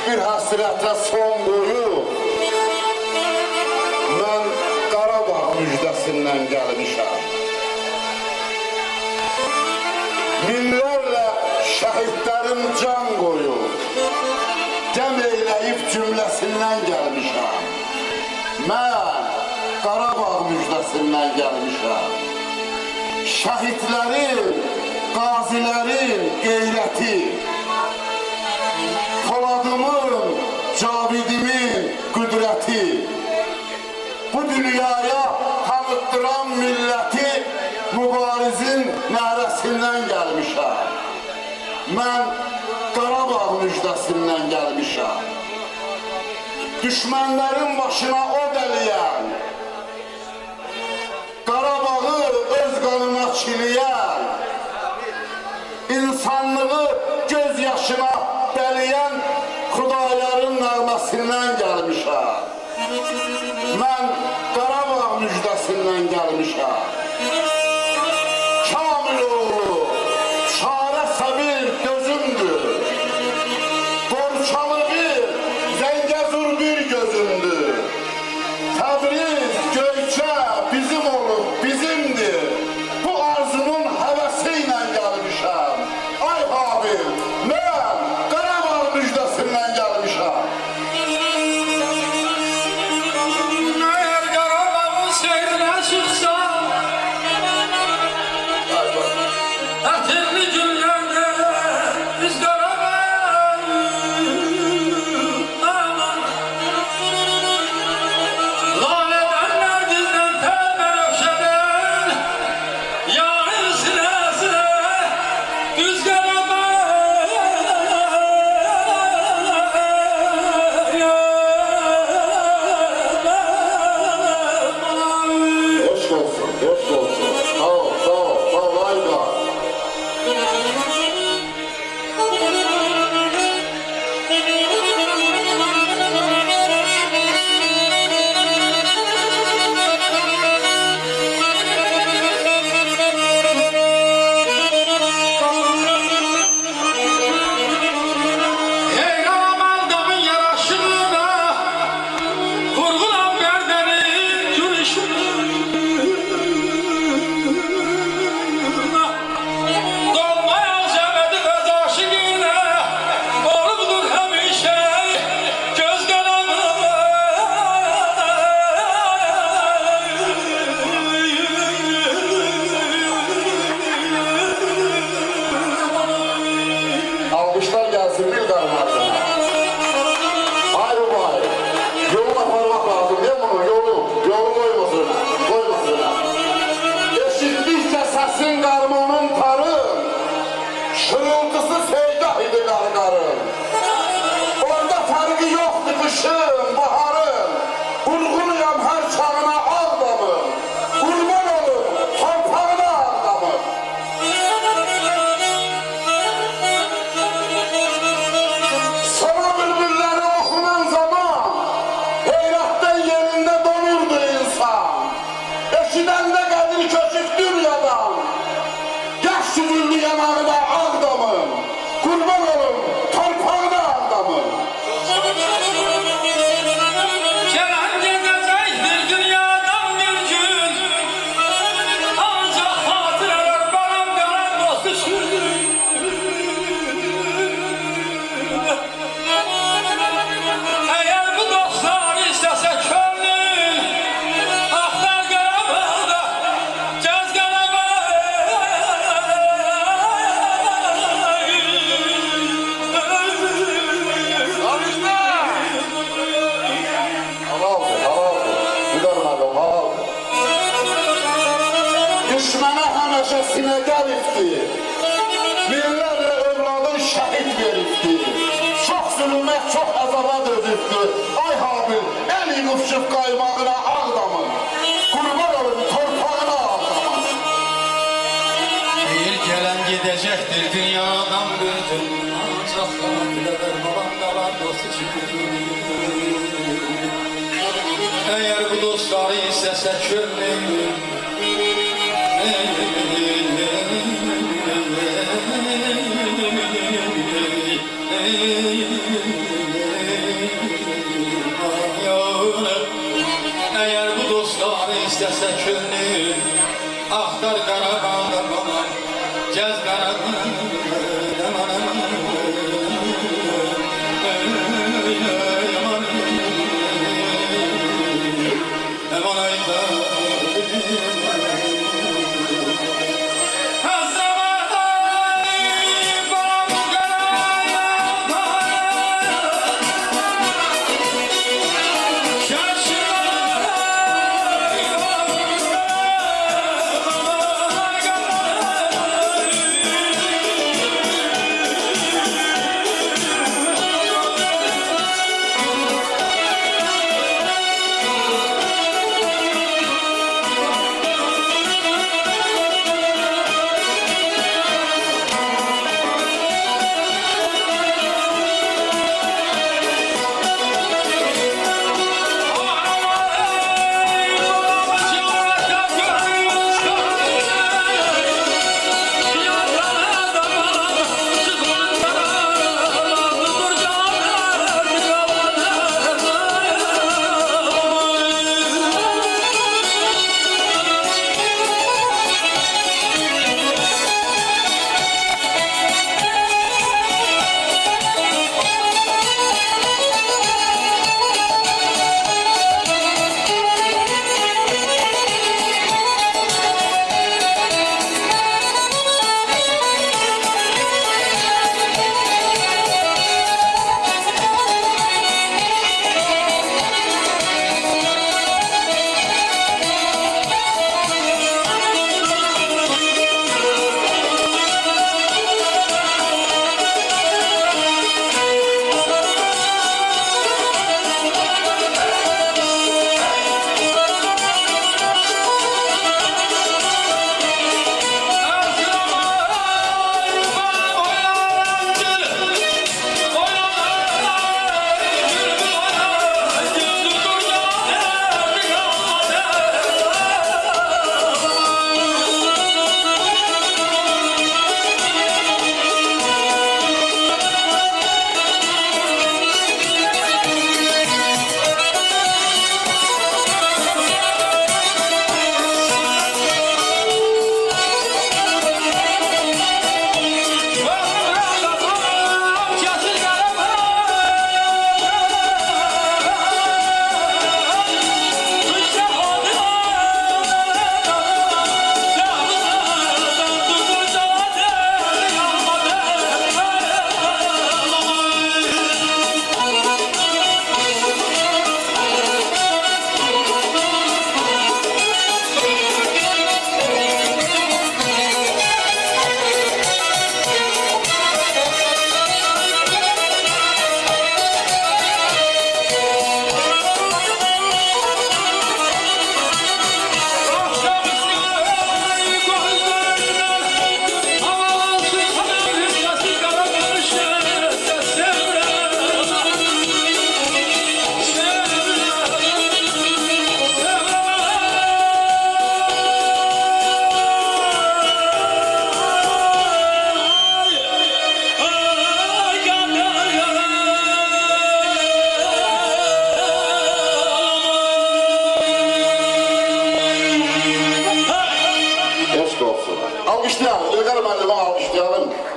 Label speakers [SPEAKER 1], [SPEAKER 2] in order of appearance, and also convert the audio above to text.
[SPEAKER 1] bir hasrete son qoyub, mən Qarabağ müjdəsindən gəlmişəm. Minlərlə şəhidlərim can qoyub, cəm eyləyib cümləsindən gəlmişəm. Mən Qarabağ müjdəsindən gəlmişəm. Şəhidlərin, qazilərin qeyrəti, Poladımın, Cavidimin qüdrəti, bu dünyaya tanıttıran milləti mübarizin nərəsindən gəlmişəm. Mən Qarabağ müjdəsindən gəlmişəm. Düşmənlərin başına od eləyən, Qarabağı öz qanına çiləyən, insanlığı göz yaşına bələyən Xudayarın nəğməsindən gəlmişəm. Mən Qarabağ müjdəsindən gəlmişəm. Kamil oğlu, çarə səbir gözümdür. Borçalı bir, Zəngəzur bir gözümdür. Təbriz, Göyçə bizim olub, bizimdir. Bu arzunun həvəsi ilə gəlmişəm. Ay Habil, mən Qarabağ müjdəsindən gəlmişəm.
[SPEAKER 2] Eğer Qarabağın seyrinə çıxsam, ətirli günlərdə biz Lalədən nərgizdən pərbər öpşədən, yarın sinəsinə düz Qarabağ.
[SPEAKER 1] Hoş olsun, hoş olsun. Sağ ol, sağ ol, sağ ol Ayda.
[SPEAKER 2] Ey Qarabağdamın yaraşığına, vurğulan bərdənin gülüşünə. Dolmayan zəmədi öz aşığına, olubdur həmişə göz
[SPEAKER 1] Almışlar gelsin bir karmarına. Hayır vay. Yoluna parmak lazım değil mi bunu? Yolu koymasın. Koymasın. Eşittikçe sesin karmanın tarı, şırıltısı seydah idi qarqarın. Orada farkı yoktu kışın, baharın. Vurğunuyam her çağına Ağdamın. Kurban olun torpağına Ağdamın. Sana bülbülleri okunan zaman heyretten yerinde donurdu insan. Eşidende Qədir Köçük dünyadan, yaş süzüldü yanağına Ağdamın. Kurban olun torpağına Ağdamın.
[SPEAKER 2] Gələn gedəcəkdir dünyadan bir gün, ancaq xatirələr qaram-qaram dostu sürdü. Əgər bu dostlar istəsə könlün, axtar Qarabağda, gəz
[SPEAKER 1] Halaldır, halaldır. Müdərmədim, halaldır. Düşmənə həməşə sinəgər ifti. Minlərlə övladın şəhid verifti. Çox zülmət, çox əzaba dözübdü. Ay Habil, el yığışıb qaymağına Ağdamın. Qurban olun torpağına Ağdamın.
[SPEAKER 2] Bir gələn gedəcəkdir dünyadan bir gün, ancaq xatirələr qalan dostu sürdü. Əgər bu dostları istəsə könlün, ey Gez karanı yamanım Aman ayda
[SPEAKER 1] Alkışlayalım, Ilgar Müəllimə alkışlayalım.